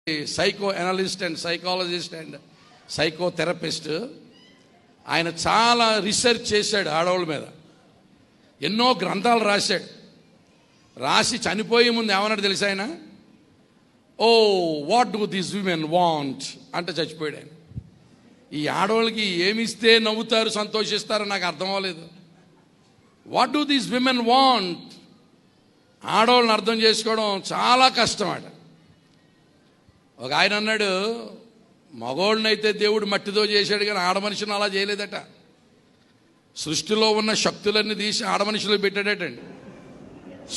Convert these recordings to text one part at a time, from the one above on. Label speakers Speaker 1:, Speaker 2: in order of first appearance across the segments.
Speaker 1: Psycho analyst and psychologist and psychotherapist. ఆయన చాలా research చేశాడు ఆడవాళ్ళ మీద, ఎన్నో గ్రంథాలు రాశాడు. రాసి చనిపోయే ముందు ఏమన్నాడు తెలుసా ఆయన? Oh what do these women want అంటే చచ్చిపోయాడు ఆయన. ఈ ఆడవాళ్ళకి ఏమిస్తే నవ్వుతారు, సంతోషిస్తారో నాకు అర్థం అవ్వలేదు. What do these women want? ఆడవాళ్ళని అర్థం చేసుకోవడం చాలా కష్టం అట. ఒక ఆయన అన్నాడు, మగోళ్ళనైతే దేవుడు మట్టితో చేశాడు కానీ ఆడ మనిషిని అలా చేయలేదట. సృష్టిలో ఉన్న శక్తులన్నీ తీసి ఆడ మనిషిలో పెట్టాడటండి.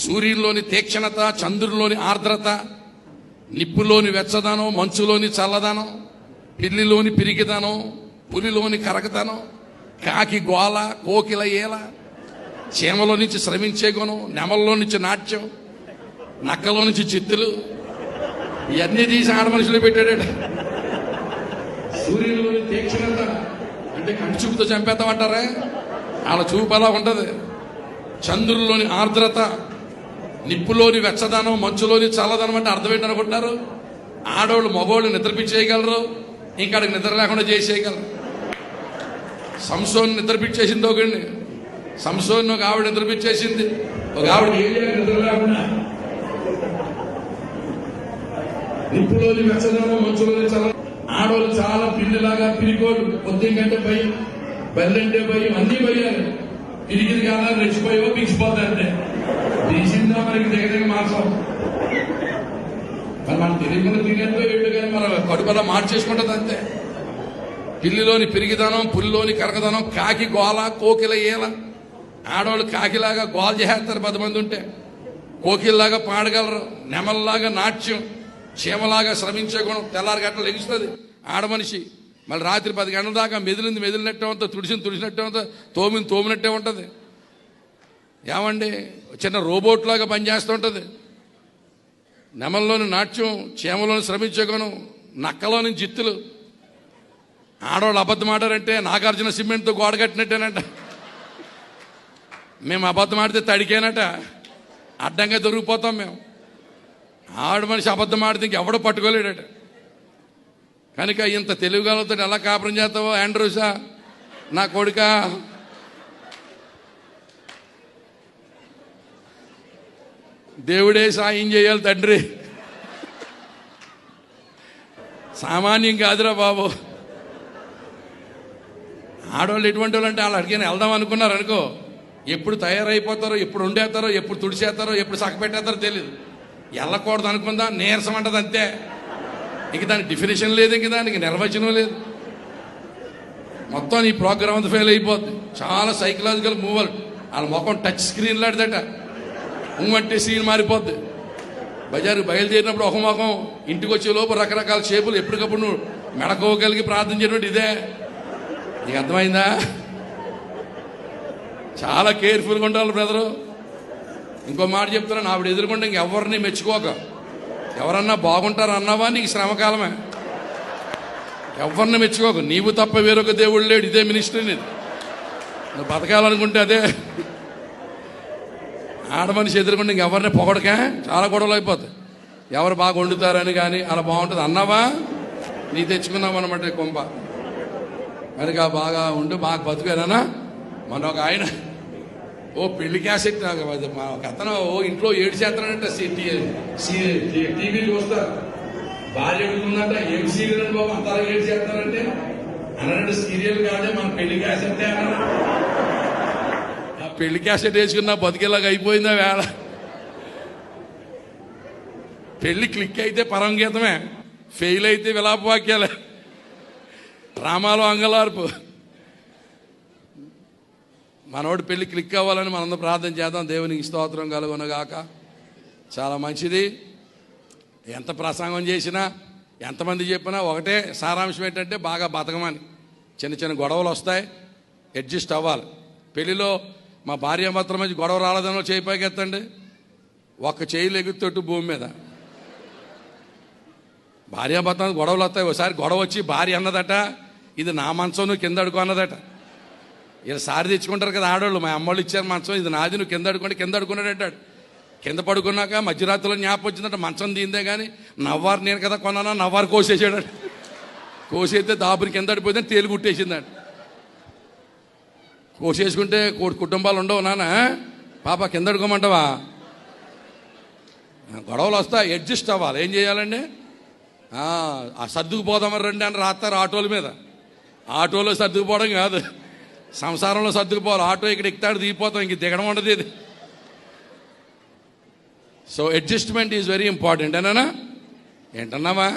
Speaker 1: సూర్యుల్లోని తీక్షణత, చంద్రుల్లోని ఆర్ద్రత, నిప్పులోని వెచ్చదనం, మంచులోని చల్లదనం, పిల్లిలోని పిరికిదనం, పులిలోని కరకదనం, కాకి గోల, కోకిల ఏల, చీమలో నుంచి శ్రమించే గుణం, నెమల్లో నుంచి నాట్యం, నక్కలో నుంచి చిత్తులు, ఇవన్నీ తీసి ఆడ మనుషులు పెట్టాడు. సూర్యులోని తీక్షణత అంటే కంటి చూపుతో చంపేద్దామంటారా? వాళ్ళ చూపు అలా ఉంటుంది. చంద్రుల్లోని ఆర్ద్రత, నిప్పులోని వెచ్చదనం, మంచులోని చల్లదనం అంటే అర్థం ఏంటనుకుంటున్నారు? ఆడవాళ్ళు మగవాళ్ళు నిద్రపిచ్చేయగలరు, ఇంకా నిద్ర లేకుండా చేసేయగలరు. సంసోన్ నిద్రపిచ్చేసింది ఒకడిని, సంసోన్ ఒక ఆవిడ నిద్రపిచ్చేసింది, ఒక ఆవిడ నిద్ర లేకుండా. నిప్పులోని వెచ్చదనం, మంచులోని చల్ల. ఆడవాళ్ళు చాలా పిల్లిలాగా పిరికోడు, పొద్దున్న కంటే భయం, బెల్లంటే భయం, అన్ని భయాలు. పిరికిది కాదా రెచ్చిపోయావో పిచ్చిపోతాయంటే తీసిందా మనకి దగ్గర మాసం. మరి మనం తెలియకుండా తినేదో ఏడు కానీ మన కడుపులా మార్చేసుకుంటుంది అంతే. పిల్లిలోని పిరిగిదనం, పులిలోని కరకదనం, కాకి గోల, కోకిల ఏల. ఆడవాళ్ళు కాకిలాగా గోల చేస్తారు 10 మంది ఉంటే, కోకిల్లాగా పాడగలరు, నెమల్లాగా నాట్యం, చీమలాగా శ్రమించే గుణం. తెల్లారి గంటలు లెగుస్తుంది ఆడమనిషి, మళ్ళీ రాత్రి 10 గంటల దాకా మెదిలినట్టే ఉంటుంది, తుడిసినట్టే ఉంటుంది, తోమినట్టే ఉంటుంది. ఏమండి, చిన్న రోబోట్ లాగా పనిచేస్తూ ఉంటుంది. నెమల్లోని నాట్యం, చీమలోని శ్రమించే గుణం, నక్కలోని జిత్తులు. ఆడవాళ్ళు అబద్ధం ఆడారంటే నాగార్జున సిమెంట్తో గోడ కట్టినట్టేనట. మేము అబద్ధం ఆడితే తడికేనట, అడ్డంగా దొరికిపోతాం మేము. ఆవిడ మనిషి అబద్ధం ఆడితే ఇంకెవడో పట్టుకోలేడట. కనుక ఇంత తెలుగుతో ఎలా కాపురం చేస్తావో ఆండ్రూసా నా కొడుక. దేవుడే సాయం చేయాలి తండ్రి, సామాన్యం కాదురా బాబు. ఆడవాళ్ళు ఎటువంటి వాళ్ళు అంటే వాళ్ళు అడిగిన వెళ్దాం అనుకున్నారు అనుకో, ఎప్పుడు తయారైపోతారో, ఎప్పుడు ఉండేస్తారో, ఎప్పుడు తుడిచేస్తారో, ఎప్పుడు సక్కపెట్టేస్తారో తెలియదు. వెళ్ళకూడదు అనుకుందా, నీరసం అంటది అంతే. ఇంక దానికి డిఫినేషన్ లేదు, ఇంక దానికి నిర్వచనం లేదు. మొత్తం ఈ ప్రోగ్రామ్ అంతా ఫెయిల్ అయిపోద్ది. చాలా సైకలాజికల్ మూవల్. వాళ్ళ ముఖం టచ్ స్క్రీన్ లాంటిదట, అంటే సీన్ మారిపోద్ది. బజారుకు బయలుదేరినప్పుడు ఒక ముఖం, ఇంటికి వచ్చే లోపు రకరకాల షేపులు. ఎప్పటికప్పుడు నువ్వు మెడకోగలిగి ప్రార్థన చేయడం ఇదే. నీకు అర్థమైందా? చాలా కేర్ఫుల్గా ఉండాలి బ్రదరు. ఇంకో మాట చెప్తున్నాను, ఆవిడ ఎదుర్కొంటే ఇంకెవరిని మెచ్చుకోక. ఎవరన్నా బాగుంటారు అన్నావా, నీకు శ్రమకాలమే. ఎవరిని మెచ్చుకోక, నీవు తప్ప వేరొక దేవుడు లేడు. ఇదే మినిస్ట్రీ. నువ్వు బతకాలనుకుంటే అదే. ఆడమనిషి ఎదుర్కొంటే ఇంకెవరిని పొగడక చాలా గొడవలు అయిపోతాయి. ఎవరు బాగా వండుతారని కానీ అలా బాగుంటుంది అన్నావా, నీ తెచ్చుకున్నావు అనమాట కొంప. కనుక బాగా ఉండి బాగా బతుకానా. మన ఒక ఆయన ఓ పెళ్లి క్యాసెట్, ఒక అతను ఇంట్లో 7 చేస్తానంట. టీవీ చూస్తారు, భార్య అడుగుతుందంట, ఏం సీరియల్ అని బాబు అంతలా 7 చేస్తారంటే అన్నాడు. సీరియల్ కాదే, మన పెళ్లి క్యాసెట్ అన్నాడు. ఆ పెళ్లి క్యాసెట్ వేసుకున్నా బతికేలాగా అయిపోయిందా వేళ. పెళ్లి క్లిక్ అయితే పరమగీతమే, ఫెయిల్ అయితే విలాపవాక్యాలే, డ్రామాలో అంగలార్పు. మనోడు పెళ్లి క్లిక్ అవ్వాలని మనందరం ప్రార్థన చేద్దాం. దేవునికి స్తోత్రం కలుగునగాక. చాలా మంచిది. ఎంత ప్రసంగం చేసినా, ఎంతమంది చెప్పినా ఒకటే సారాంశం ఏంటంటే బాగా బతకమని. చిన్న చిన్న గొడవలు వస్తాయి, అడ్జస్ట్ అవ్వాలి. పెళ్లిలో మా భార్యాభర్తల మధ్య గొడవ రాలేదనో చేయి పైకి ఎత్తండి. ఒక్క చేయి లెగుతొట్టు భూమి మీద. భార్యాభర్త గొడవలు వస్తాయి. ఒకసారి గొడవ వచ్చి భార్య అన్నదట, ఇది నా మంచం, నువ్వు కింద అడుకో అన్నదట. ఇలా సారి తెచ్చుకుంటారు కదా ఆడవాళ్ళు, మా అమ్మోళ్ళు ఇచ్చారు మంచం, ఇది నాది, నువ్వు కింద అడుకుంటే కింద అడుకున్నాడు అంటాడు. కింద పడుకున్నాక మధ్యరాత్రిలో జ్ఞాపకం వచ్చిందంటే మంచం దీందే కానీ నవ్వారు నేను కదా కొన్నానా నవ్వారు కోసేసాడు. కోసేస్తే దాపుని కింద పడిపోతే తేలు కుట్టేసిందంట. కోసేసుకుంటే కుటుంబాలు ఉండవు నాన్న, పాప కింద పడుకోమంటావా? గొడవలు వస్తాయి, అడ్జస్ట్ అవ్వాలి. ఏం చేయాలండి? ఆ సర్దుకుపోదామని రండి అని రాస్తారు ఆటోల మీద. ఆటోలో సర్దుకుపోవడం కాదు, సంసారంలో సర్దుకుపోవాలి. ఆటో ఇక్కడ ఎక్కుతాడు దిగిపోతాం, ఇంక దిగడం ఉండదు ఇది. So adjustment is very important అన్నా. ఏంటన్నావా?